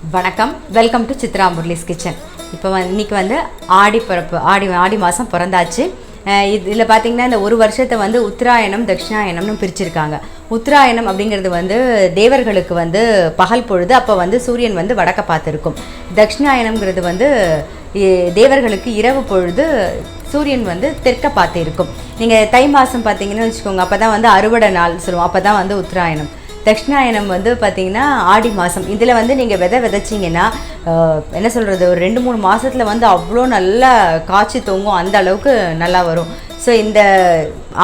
வணக்கம், welcome to Chitra Murali's kitchen. இப்போ இன்றைக்கி வந்து ஆடி மாதம் பிறந்தாச்சு. இதில் பார்த்திங்கன்னா இந்த ஒரு வருஷத்தை வந்து உத்தராயணம் தட்சிணாயணம்னு பிரிச்சிருக்காங்க. உத்தராயணம் அப்படிங்கிறது வந்து தேவர்களுக்கு வந்து பகல் பொழுது, அப்போ வந்து சூரியன் வந்து வடக்க பார்த்துருக்கும். தட்சிணாயணம்ங்கிறது வந்து தேவர்களுக்கு இரவு பொழுது சூரியன் வந்து தெற்க பார்த்து இருக்கும். நீங்கள் தை மாதம் பார்த்தீங்கன்னு வச்சுக்கோங்க, அப்போ தான் வந்து அறுவடை நாள் சொல்லுவோம், அப்போ தான் வந்து உத்தராயணம். தட்சிணாயனம் வந்து பார்த்திங்கன்னா ஆடி மாதம். இதில் வந்து நீங்கள் விதைச்சிங்கன்னா என்ன சொல்கிறது, ஒரு 2-3 மாதத்தில் வந்து அவ்வளோ நல்லா காய்ச்சி தொங்கும், அந்த அளவுக்கு நல்லா வரும். ஸோ இந்த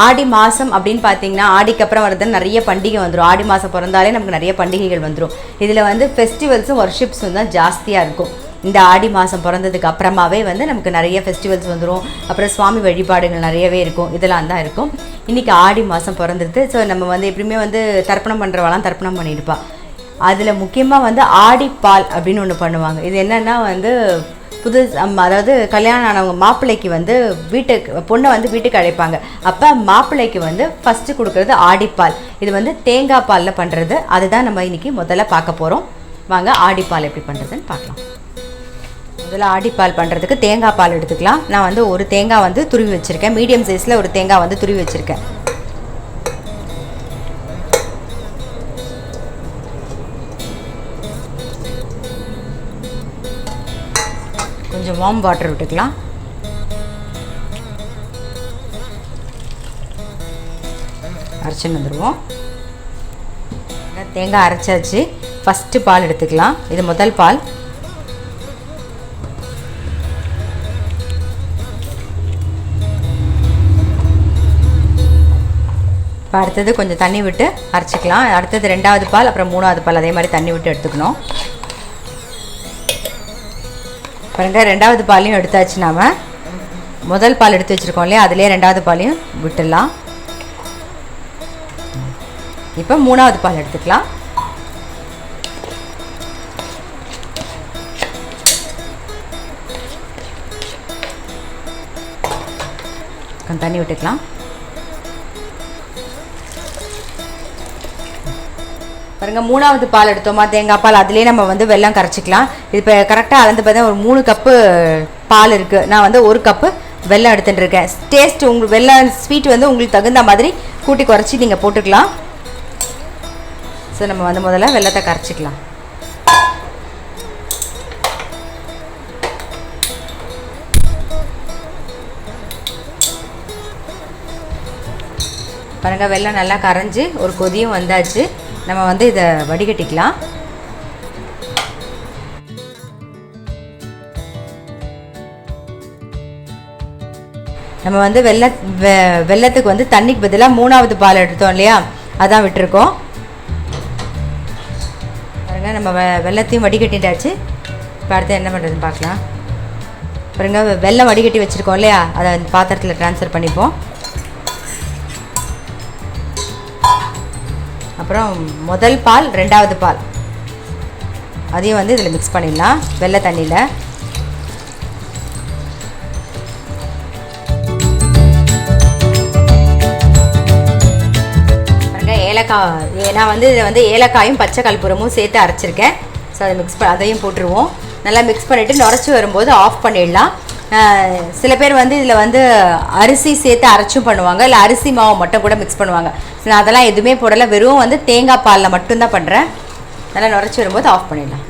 ஆடி மாதம் அப்படின்னு பார்த்தீங்கன்னா, ஆடிக்கு அப்புறம் வரதுன்னு நிறைய பண்டிகை வந்துடும். ஆடி மாதம் பிறந்தாலே நமக்கு நிறைய பண்டிகைகள் வந்துடும். இதில் வந்து ஃபெஸ்டிவல்ஸும் ஒர்ஷிப்ஸும் தான் ஜாஸ்தியாக இருக்கும். இந்த ஆடி மாதம் பிறந்ததுக்கு அப்புறமாவே வந்து நமக்கு நிறைய ஃபெஸ்டிவல்ஸ் வந்துடும். அப்புறம் சுவாமி வழிபாடுகள் நிறையவே இருக்கும், இதெல்லாம் தான் இருக்கும். இன்றைக்கி ஆடி மாதம் பிறந்தது. ஸோ நம்ம வந்து எப்படியுமே வந்து தர்ப்பணம் பண்ணுறவெல்லாம் தர்ப்பணம் பண்ணியிருப்பா. அதில் முக்கியமாக வந்து ஆடிப்பால் அப்படின்னு ஒன்று பண்ணுவாங்க. இது என்னென்னா வந்து அதாவது கல்யாணம் ஆனவங்க மாப்பிள்ளைக்கு வந்து பொண்ணை வந்து வீட்டுக்கு அழைப்பாங்க. அப்போ மாப்பிள்ளைக்கு வந்து ஃபஸ்ட்டு கொடுக்குறது ஆடிப்பால். இது வந்து தேங்காய் பாலில் பண்ணுறது. அதுதான் நம்ம இன்றைக்கி முதல்ல பார்க்க போகிறோம். வாங்க ஆடிப்பால் எப்படி பண்ணுறதுன்னு பார்க்கலாம். முதல்ல ஆடிப்பால் பண்ணுறதுக்கு தேங்காய் பால் எடுத்துக்கலாம். நான் வந்து ஒரு தேங்காய் வந்து துருவி வச்சுருக்கேன். மீடியம் சைஸில் ஒரு தேங்காய் வந்து துருவி வச்சுருக்கேன். கொஞ்சம் வார்ம் வாட்டர் விட்டுக்கலாம். அரைச்சின்னு வந்துடுவோம். தேங்காய் அரைச்சாச்சு. ஃபஸ்ட்டு பால் எடுத்துக்கலாம். இது முதல் பால். இப்போ அடுத்தது கொஞ்சம் தண்ணி விட்டு அரைச்சிக்கலாம். அடுத்தது 2வது பால், அப்புறம் 3வது பால் அதே மாதிரி தண்ணி விட்டு எடுத்துக்கணும். பாருங்க, 2வது பாலையும் எடுத்தாச்சு. நாம் முதல் பால் எடுத்து வச்சுருக்கோம் இல்லையா, அதிலே 2வது பாலையும் விட்டுடலாம். இப்போ 3வது பால் எடுத்துக்கலாம். கொஞ்சம் தண்ணி விட்டுக்கலாம். பாருங்கள், 3வது பால் எடுத்தோமா தேங்காய் பால், அதிலே நம்ம வந்து வெல்லம் கரைச்சிக்கலாம். இது இப்போ கரெக்டாக அளந்து பார்த்தா ஒரு 3 கப்பு பால் இருக்குது. நான் வந்து 1 கப்பு வெல்லம் எடுத்துட்டுருக்கேன். டேஸ்ட் வெல்லம் ஸ்வீட் வந்து உங்களுக்கு தகுந்த மாதிரி கூட்டி குறைச்சி நீங்கள் போட்டுக்கலாம். ஸோ நம்ம வந்து முதல்ல வெல்லத்தை கரைச்சிக்கலாம். பாருங்கள், வெல்லம் நல்லா கரைஞ்சி ஒரு கொதியும் வந்தாச்சு. நம்ம வந்து இதை வடிகட்டிக்கலாம். நம்ம வந்து வெல்லத்துக்கு வந்து தண்ணிக்கு பதிலாக 3வது பால் எடுத்தோம் இல்லையா, அதான் விட்டுருக்கோம். பாருங்க, நம்ம வெல்லத்தையும் வடிகட்டிட்டாச்சு. இப்போ அடுத்து என்ன பண்ணுறதுன்னு பார்க்கலாம். பாருங்க, வெல்லம் வடிகட்டி வச்சுருக்கோம் இல்லையா, அதை அந்த பாத்திரத்தில் ட்ரான்ஸ்ஃபர் பண்ணிப்போம். அப்புறம் முதல் பால் 2வது பால் அதையும் வந்து இதில் மிக்ஸ் பண்ணிடலாம் வெள்ளை தண்ணியில். ஏலக்காய், நான் வந்து இதில் வந்து ஏலக்காயும் பச்சை கற்பூரமும் சேர்த்து அரைச்சிருக்கேன். ஸோ அதை அதையும் போட்டுருவோம். நல்லா மிக்ஸ் பண்ணிவிட்டு நுரைச்சி வரும்போது ஆஃப் பண்ணிடலாம். சில பேர் வந்து இதில் வந்து அரிசி சேர்த்து அரைச்சும் பண்ணுவாங்க, இல்லை அரிசி மாவை மட்டும் கூட மிக்ஸ் பண்ணுவாங்க. நான் அதெல்லாம் எதுவுமே போடலை, வெறும் வந்து தேங்காய் பாலில் மட்டும்தான் பண்ணுறேன். நல்லா நுரைச்சி வரும்போது ஆஃப் பண்ணிடலாம்.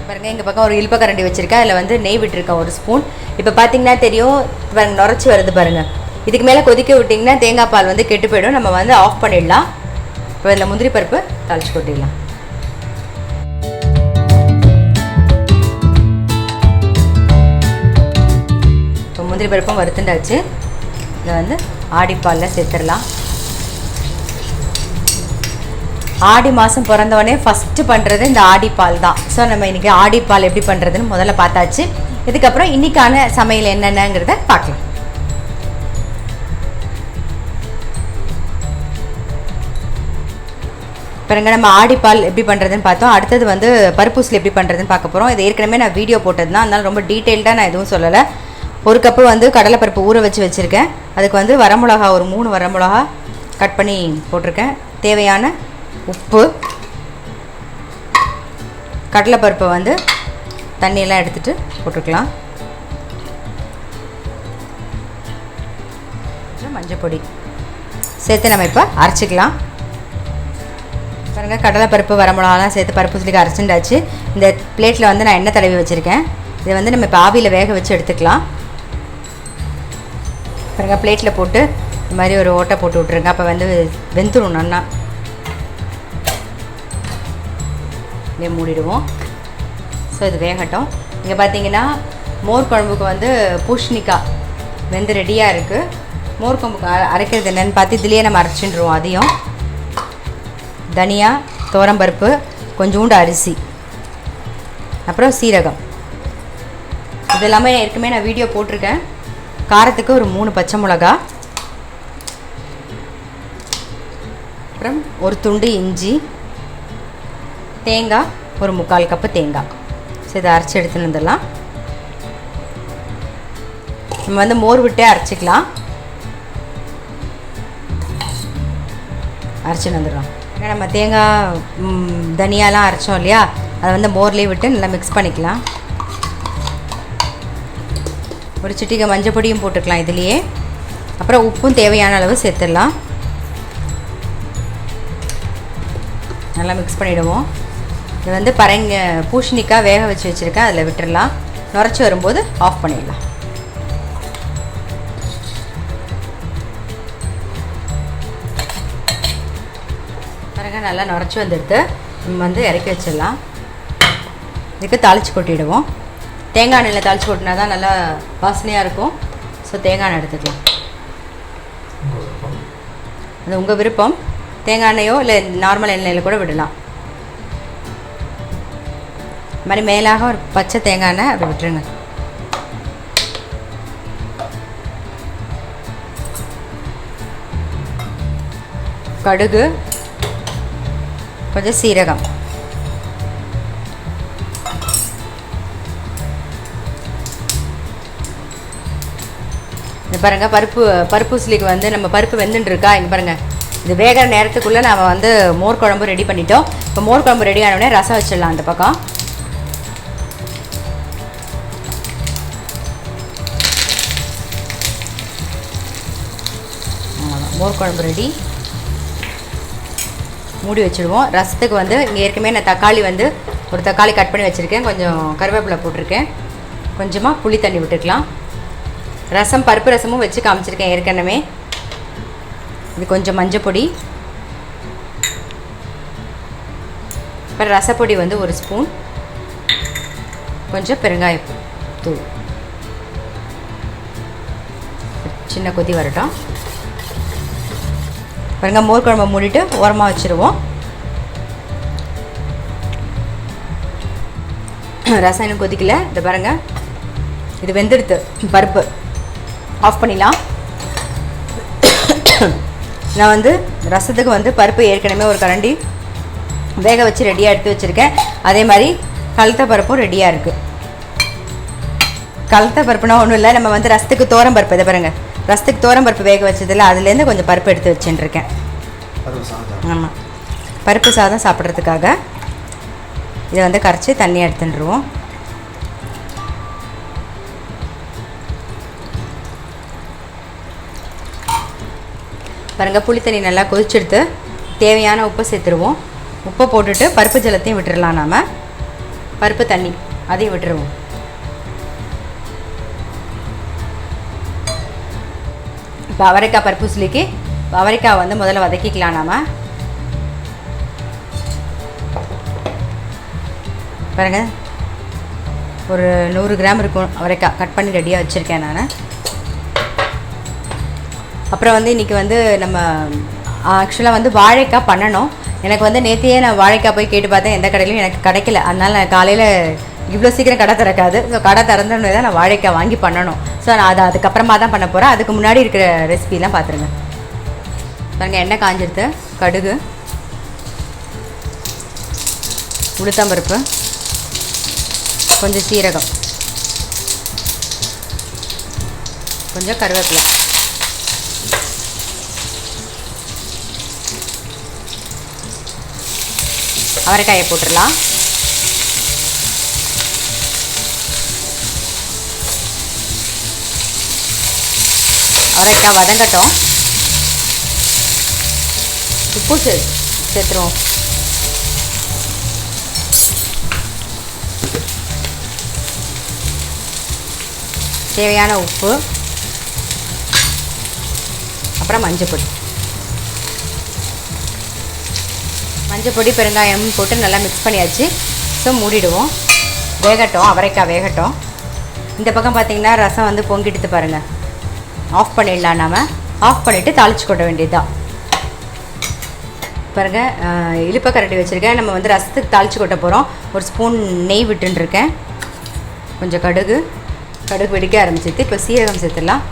பாருங்கள், எங்கள் பக்கம் ஒரு இல்பக்கரண்டி வச்சுருக்கேன். அதில் வந்து நெய் விட்டுருக்கேன் 1 ஸ்பூன். இப்போ பார்த்தீங்கன்னா தெரியும், பாருங்கள் நுரைச்சி வருது பாருங்கள். இதுக்கு மேலே கொதிக்க விட்டிங்கன்னா தேங்காய் பால் வந்து கெட்டு போயிடும். நம்ம வந்து ஆஃப் பண்ணிடலாம். இப்போ இதில் முந்திரி பருப்பு தாளிச்சு கொட்டிடலாம். முந்திரி பருப்பும் வறுத்துண்டாச்சு. இதை வந்து ஆடிப்பாலில் சேர்த்துடலாம். ஆடி மாதம் பிறந்தவொடனே ஃபஸ்ட்டு பண்ணுறது இந்த ஆடிப்பால் தான். ஸோ நம்ம இன்றைக்கி ஆடிப்பால் எப்படி பண்ணுறதுன்னு முதல்ல பார்த்தாச்சு. இதுக்கப்புறம் இன்றைக்கான சமையல் என்னென்னங்கிறத பார்க்கலாம். பாருங்க, நம்ம ஆடிப்பால் எப்படி பண்ணுறதுன்னு பார்த்தோம். அடுத்தது வந்து பருப்பூசில் எப்படி பண்ணுறதுன்னு பார்க்க போகிறோம். இது ஏற்கனவே நான் வீடியோ போட்டது தான், அதனால ரொம்ப டீட்டெயில்டாக நான் எதுவும் சொல்லலை. 1 கப்பு வந்து கடலைப்பருப்பு ஊற வச்சுருக்கேன். அதுக்கு வந்து வரமிளகா ஒரு 3 வரமிளகா கட் பண்ணி போட்டிருக்கேன். தேவையான உப்பு, கடலைப்பருப்பை வந்து தண்ணியெல்லாம் எடுத்துகிட்டு போட்டுக்கலாம். மஞ்சள் பொடி சேர்த்து நம்ம இப்போ அரைச்சிக்கலாம். பாருங்கள், கடலைப்பருப்பு வரமிளகாலாம் சேர்த்து பருப்பு பூசணிக்காய் அரைச்சிண்டாச்சு. இந்த பிளேட்டில் வந்து நான் எண்ணெய் தடவி வச்சுருக்கேன். இதை வந்து நம்ம இப்போ ஆவியில் வேக வச்சு எடுத்துக்கலாம். பாருங்கள், பிளேட்டில் போட்டு இந்த மாதிரி ஒரு ஓட்டை போட்டு விட்ருங்க. அப்போ வந்து வெந்துடும் நல்லா. இங்கே மூடிடுவோம். ஸோ இது வேகட்டும். இங்கே பார்த்தீங்கன்னா மோர் குழம்புக்கு வந்து பூசணிக்காய் வெந்து ரெடியாக இருக்குது. மோர் குழம்புக்கு அரைக்கிறது என்னென்னு பார்த்து இதுலேயே நம்ம அரைச்சிடுவோம். அதையும் தனியா, துவரம்பருப்பு, கொஞ்சோண்டு அரிசி, அப்புறம் சீரகம், இது எல்லாமே ஏற்கனவே நான் வீடியோ போட்டிருக்கேன். காரத்துக்கு ஒரு 3 பச்சை மிளகா, அப்புறம் ஒரு துண்டு இஞ்சி, தேங்காய் ஒரு 3/4 கப்பு தேங்காய். ஸோ இதை அரைச்சி எடுத்துன்னு வந்துடலாம். நம்ம வந்து மோர் விட்டே அரைச்சிக்கலாம். அரைச்சின்னு வந்துடுறோம். ஏன்னா நம்ம தேங்காய் தனியாலாம் அரைச்சோம் இல்லையா, அதை வந்து மோர்லேயே விட்டு நல்லா மிக்ஸ் பண்ணிக்கலாம். ஒரு சிட்டிகை மஞ்சள் பொடியும் போட்டுக்கலாம் இதுலேயே. அப்புறம் உப்பும் தேவையான அளவு சேர்த்துடலாம். நல்லா மிக்ஸ் பண்ணிவிடுவோம். இது வந்து பூசணிக்காய் வேக வச்சு வச்சுருக்கேன், அதில் விட்டுடலாம். நுரைச்சி வரும்போது ஆஃப் பண்ணிடலாம். பாருங்கள், நல்லா நுரைச்சி வந்துடுது. நம்ம வந்து இறக்கி வச்சிடலாம். இதுக்கு தாளித்து கொட்டிடுவோம். தேங்காய் எண்ணெயில் தாளித்து கொட்டினா தான் நல்லா வாசனையாக இருக்கும். ஸோ தேங்காய் எண்ணெய் எடுத்துக்கலாம். அது உங்கள் விருப்பம். தேங்காய் எண்ணெயோ இல்லை நார்மல் எண்ணெயில் கூட விடலாம். இது மாதிரி மேலாக ஒரு பச்சை தேங்காய் எண்ணெய் அப்படி விட்டுருங்க. கடுகு, கொஞ்சம் சீரகம், இது பாருங்கள். பருப்பு பூசணிக்கு வந்து நம்ம பருப்பு வெந்துட்டு இருக்கா. இங்கே பாருங்கள், இது வேகிற நேரத்துக்குள்ளே நம்ம வந்து மோர் குழம்பு ரெடி பண்ணிட்டோம். இப்போ மோர் குழம்பு ரெடி ஆனோடனே ரசம் வச்சிடலாம் அந்த பக்கம். மோர் குழம்பு ரெடி. மூடி வச்சுடுவோம். ரசத்துக்கு வந்து இங்கே ஏற்கனவே நான் தக்காளி வந்து ஒரு தக்காளி கட் பண்ணி வச்சுருக்கேன். கொஞ்சம் கருவேப்பிலை போட்டிருக்கேன். கொஞ்சமாக புளி தண்ணி விட்டுக்கலாம். ரசம் பருப்பு ரசமும் வச்சு காமிச்சிருக்கேன் ஏற்கனவே. இது கொஞ்சம் மஞ்சள் பொடி, அப்புறம் ரசப்பொடி வந்து 1 ஸ்பூன், கொஞ்சம் பெருங்காயத்தூள். சின்ன கொதி வரட்டும். பாருங்கள், மோர் குழம்பை மூடிட்டு ஓரமாக வச்சுருவோம். ரசம் இன்னும் கொதிக்கல. இது பாருங்கள், இது வெந்துடுத்து. பருப்பு ஆஃப் பண்ணிடலாம். நான் வந்து ரசத்துக்கு வந்து பருப்பு ஏற்கனவே ஒரு கரண்டி வேக வச்சு ரெடியாக எடுத்து வச்சுருக்கேன். அதே மாதிரி கலத்த பருப்பும் ரெடியாக இருக்குது. கலத்த பருப்புனா ஒன்றும் இல்லை, நம்ம வந்து ரசத்துக்கு தோரம் பருப்பு, இதை பாருங்கள், ரசத்துக்கு தோரம் பருப்பு வேக வச்சதில்ல, அதுலேருந்து கொஞ்சம் பருப்பு எடுத்து வச்சுட்டுருக்கேன். ஆமாம், பருப்பு சாதம் சாப்பிட்றதுக்காக இதை வந்து கரைச்சி தண்ணி எடுத்துட்டுருவோம். பாருங்கள், புளி தண்ணி நல்லா கொதிச்செடுத்து தேவையான உப்பை சேர்த்துருவோம். உப்பை போட்டுட்டு பருப்பு ஜலத்தையும் விட்டுடலாம். நாம் பருப்பு தண்ணி அதையும் விட்டுருவோம். இப்போ அவரைக்காய் பருப்பு பூசணிக்கு அவரைக்காய் வந்து முதல்ல வதக்கிக்கலாம். நாம் பாருங்கள், ஒரு 100 கிராம் இருக்கும் அவரைக்காய் கட் பண்ணி ரெடியாக வச்சுருக்கேன் நான். அப்புறம் வந்து இன்றைக்கி வந்து நம்ம ஆக்சுவலாக வந்து வாழைக்காய் பண்ணணும். எனக்கு வந்து நேற்றையே நான் வாழைக்காய் போய் கேட்டு பார்த்தேன், எந்த கடையிலையும் எனக்கு கிடைக்கல. அதனால் நான் காலையில் இவ்வளோ சீக்கிரம் கடை திறக்காது. ஸோ கடை திறந்தோடனே தான் நான் வாழைக்காய் வாங்கி பண்ணணும். ஸோ நான் அதை அதுக்கப்புறமா தான் பண்ண போகிறேன். அதுக்கு முன்னாடி இருக்கிற ரெசிபிலாம் பார்த்துருங்க. பாருங்கள், எண்ணெய் காஞ்சிடுது. கடுகு, உளுத்தம்பருப்பு, கொஞ்சம் சீரகம், கொஞ்சம் கருவேப்பிலை, அவரைக்காயை போட்டுடலாம். அவரைக்காய் வதங்கட்டும். உப்பு சேர்த்துருவோம். தேவையான உப்பு, அப்புறம் மஞ்சள் பொடி பெருங்காயம் போட்டு நல்லா மிக்ஸ் பண்ணியாச்சு. ஸோ மூடிடுவோம், வேகட்டும். அவரைக்காய் வேகட்டும். இந்த பக்கம் பார்த்திங்கன்னா ரசம் வந்து பொங்கிட்டு பாருங்கள். ஆஃப் பண்ணிடலாம். நாம் ஆஃப் பண்ணிவிட்டு தாளிச்சு கொட்ட வேண்டியதுதான். பாருங்கள், இழுப்பை கரண்டி வச்சுருக்கேன். நம்ம வந்து ரசத்துக்கு தாளித்து கொட்ட போகிறோம். ஒரு ஸ்பூன் நெய் விட்டுருக்கேன். கொஞ்சம் கடுகு வெடிக்க ஆரம்பிச்சிட்டு இப்போ சீரகம் சேர்த்துடலாம்.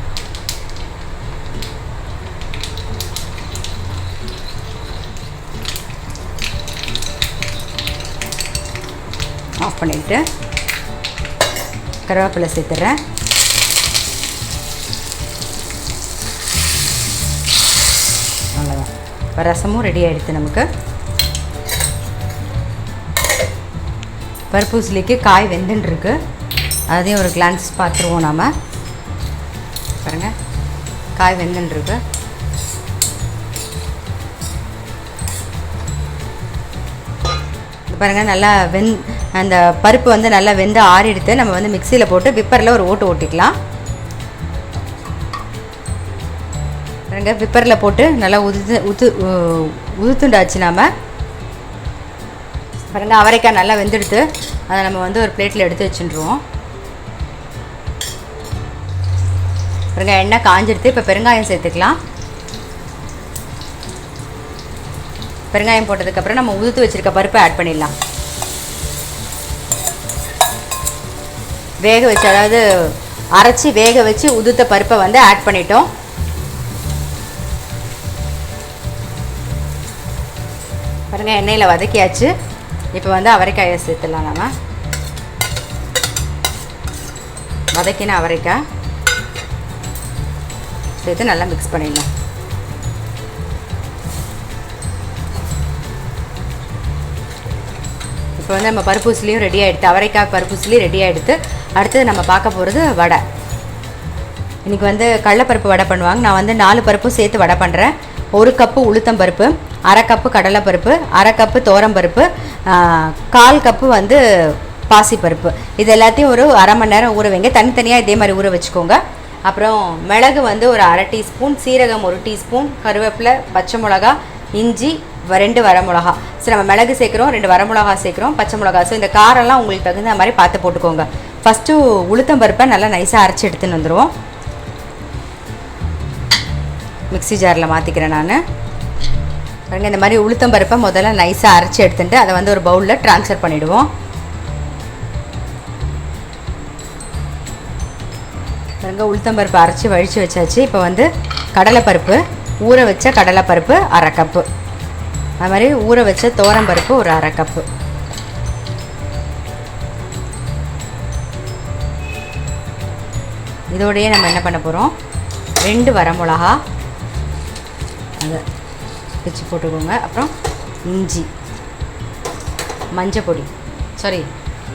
ஆஃப் பண்ணிவிட்டு கருவேப்பிலை சேர்த்துட்றேன். அவ்வளோதான். இப்போ ரசமும் ரெடி ஆகிடுது. நமக்கு பருப்பு உசிலிக்கு காய் வெந்துட்டுருக்கு. அதையும் ஒரு கிளான்ஸ் பார்த்துருவோம். நாம் பாருங்கள், காய் வெந்துட்டுருக்கு. பாருங்கள், நல்லா அந்த பருப்பு வந்து நல்லா வெந்து ஆறிடுத்து. நம்ம வந்து மிக்சியில் போட்டு விப்பரில் ஒரு ஓட்டு ஓட்டிக்கலாம். பாருங்கள், விப்பரில் போட்டு நல்லா உதுத்துண்டாச்சு. நாம் பாருங்கள், அவரைக்காய் நல்லா வெந்துடுத்து. அதை நம்ம வந்து ஒரு பிளேட்டில் எடுத்து வச்சுருவோம். பாருங்கள், எண்ணெய் காஞ்சிடுத்து. இப்போ பெருங்காயம் சேர்த்துக்கலாம். பெருங்காயம் போட்டதுக்கப்புறம் நம்ம உதுத்து வச்சுருக்க பருப்பை ஆட் பண்ணிடலாம். வேக வச்சு, அதாவது அரைச்சி வேக வச்சு உதுத்த பருப்பை வந்து ஆட் பண்ணிட்டோம். பாருங்கள், எண்ணெயில் வதக்கியாச்சு. இப்போ வந்து அவரைக்காயை சேர்த்துடலாம். நம்ம வதக்கின அவரைக்காய் சேர்த்து நல்லா மிக்ஸ் பண்ணிடலாம். இப்போ வந்து நம்ம பருப்பூசிலையும் ரெடி ஆகிடுது. அவரைக்காய் பருப்பூசிலையும் ரெடி ஆகிடுது. அடுத்தது நம்ம பார்க்க போகிறது வடை. இன்றைக்கி வந்து கடலைப்பருப்பு வடை பண்ணுவாங்க. நான் வந்து 4 பருப்பும் சேர்த்து வடை பண்ணுறேன். 1 கப்பு உளுத்தம் பருப்பு, 1/2 கப்பு கடலைப்பருப்பு, 1/2 கப்பு தோரம்பருப்பு, 1/4 கப்பு வந்து பாசிப்பருப்பு. இது எல்லாத்தையும் ஒரு 1/2 மணி நேரம் ஊற வைங்க. தனித்தனியாக இதே மாதிரி ஊற வச்சுக்கோங்க. அப்புறம் மிளகு வந்து ஒரு 1/2 டீஸ்பூன், சீரகம் 1 டீஸ்பூன், கருவேப்பிலை, பச்சை மிளகா, இஞ்சி 2 வரமிளகா. ஸோ நம்ம மிளகு சேர்க்குறோம், 2 வரமிளகா சேர்க்குறோம், பச்சை மிளகா. ஸோ இந்த காரெல்லாம் உங்களுக்கு தகுந்த மாதிரி பார்த்து போட்டுக்கோங்க. ஃபஸ்ட்டு உளுத்தம் பருப்பை நல்லா நைஸாக அரைச்சி எடுத்துன்னு வந்துடுவோம். மிக்ஸி ஜாரில் மாற்றிக்கிறேன் நான். பாருங்கள், இந்த மாதிரி உளுத்தம் பருப்பை முதல்ல நைஸாக அரைச்சி எடுத்துட்டு அதை வந்து ஒரு பவுலில் ட்ரான்ஸ்ஃபர் பண்ணிவிடுவோம். பாருங்கள், உளுத்தம் பருப்பு அரைச்சி வழித்து வச்சாச்சு. இப்போ வந்து கடலைப்பருப்பு, ஊற வச்ச கடலைப்பருப்பு 1/2 கப்பு, அது மாதிரி ஊற வச்ச தோரம்பருப்பு ஒரு 1/2 கப்பு. இதோடையே நம்ம என்ன பண்ண போகிறோம், 2 வரமிளகா அதை பிச்சு போட்டுக்கோங்க. அப்புறம் இஞ்சி, மஞ்சள் பொடி,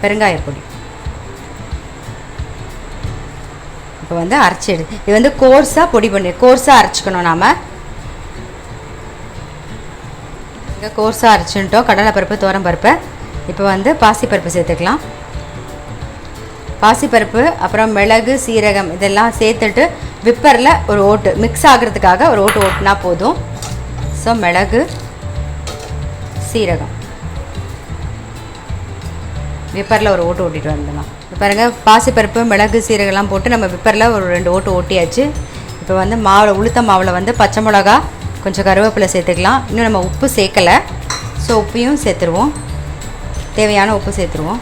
பெருங்காயப்பொடி. இப்போ வந்து அரைச்சி இது வந்து கோர்ஸாக பொடி பண்ணி கோர்ஸாக அரைச்சிக்கணும். நாம் இங்கே கோர்ஸாக அரைச்சிட்டோம் கடலைப்பருப்பு தோரம்பருப்பை. இப்போ வந்து பாசிப்பருப்பு சேர்த்துக்கலாம். பாசிப்பருப்பு அப்புறம் மிளகு, சீரகம் இதெல்லாம் சேர்த்துட்டு விப்பரில் ஒரு ஓட்டு மிக்ஸ் ஆகிறதுக்காக ஒரு ஓட்டு ஓட்டுனா போதும். ஸோ மிளகு, சீரகம் விப்பரில் ஒரு ஓட்டு ஓட்டிட்டு வந்துடலாம். பாருங்கள், பாசிப்பருப்பு, மிளகு, சீரகம்லாம் போட்டு நம்ம விப்பரில் ஒரு 2 ஓட்டு ஓட்டியாச்சு. இப்போ வந்து மாவில் உளுத்த மாவில் வந்து பச்சை மிளகா, கொஞ்சம் கருவேப்பிலை சேர்த்துக்கலாம். இன்னும் நம்ம உப்பு சேர்க்கலை. ஸோ உப்பையும் சேர்த்துருவோம். தேவையான உப்பு சேர்த்துருவோம்.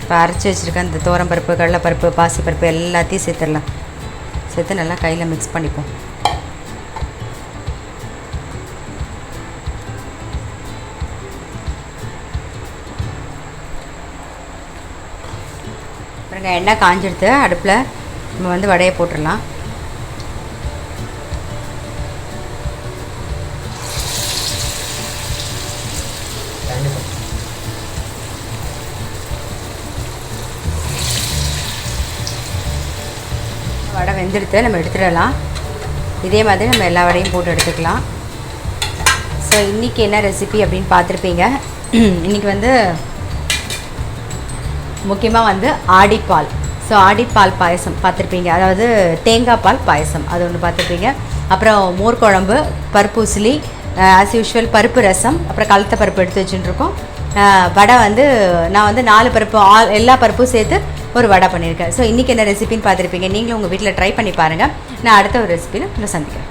இப்போ அரைச்சி வச்சுருக்க இந்த தோரம்பருப்பு, கடலைப்பருப்பு, பாசிப்பருப்பு எல்லாத்தையும் சேர்த்துடலாம். சேர்த்து நல்லா கையில் மிக்ஸ் பண்ணிப்போம். பாருங்க, எண்ணெய் காஞ்சிடுத்து. அடுப்பில் நம்ம வந்து வடையை போட்டுடலாம். வெந்துடுத்து நம்ம எடுத்துடலாம். இதே மாதிரி நம்ம எல்லா வடையும் போட்டு எடுத்துக்கலாம். ஸோ இன்றைக்கி என்ன ரெசிபி அப்படின்னு பார்த்துருப்பீங்க. இன்றைக்கி வந்து முக்கியமாக வந்து ஆடிப்பால். ஸோ ஆடிப்பால் பாயசம் பார்த்துருப்பீங்க, அதாவது தேங்காய் பால் பாயசம் அது ஒன்று பார்த்துருப்பீங்க. அப்புறம் மோர் குழம்பு, பருப்பு உசிலி, ஆஸ் யூஷுவல் பருப்பு ரசம், அப்புறம் கலத்த பருப்பு எடுத்து வச்சுட்டுருக்கோம். வடை வந்து நான் வந்து 4 பருப்பு எல்லா பருப்பும் சேர்த்து ஒரு வடை பண்ணியிருக்கேன். ஸோ இன்றைக்கி என்ன ரெசிபின்னு பார்த்துருப்பீங்க. நீங்களும் உங்கள் வீட்டில் ட்ரை பண்ணி பாருங்கள். நான் அடுத்த ஒரு ரெசிபியில் நான் சந்திக்கிறேன்.